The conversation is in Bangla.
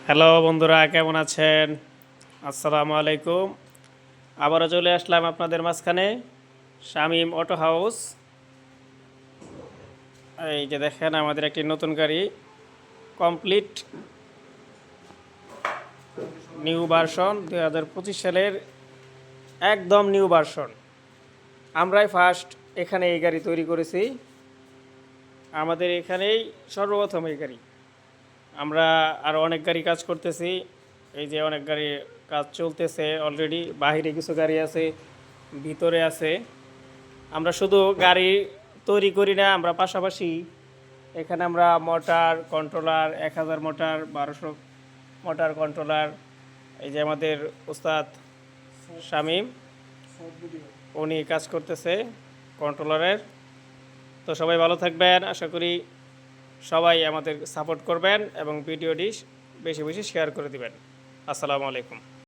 হ্যালো বন্ধুরা, কেমন আছেন? আসসালামু আলাইকুম। আবারও চলে আসলাম আপনাদের মাঝখানে, শামীম অটো হাউস। এই যে দেখেন আমাদের একটি নতুন গাড়ি, কমপ্লিট নিউ ভার্সন 2025 সালের একদম নিউ ভার্সন। আমরাই ফার্স্ট এখানে এই গাড়ি তৈরি করেছি, আমাদের এখানেই সর্বপ্রথম এই গাড়ি। আমরা আরও অনেক গাড়ি কাজ করতেছি, এই যে অনেক গাড়ি কাজ চলতেছে অলরেডি, বাহিরে কিছু গাড়ি আছে, ভিতরে আছে। আমরা শুধু গাড়ি তৈরি করি না, আমরা পাশাপাশি এখানে আমরা motor controller 1000 motor 1200 motor controller, এই যে আমাদের উস্তাদ শামীম উনি কাজ করতেছে কন্ট্রোলারের। তো সবাই ভালো থাকবেন, আশা করি সবাই আমাদের সাপোর্ট করবেন এবং ভিডিওটি বেশি বেশি শেয়ার করে দিবেন। আসসালামু আলাইকুম।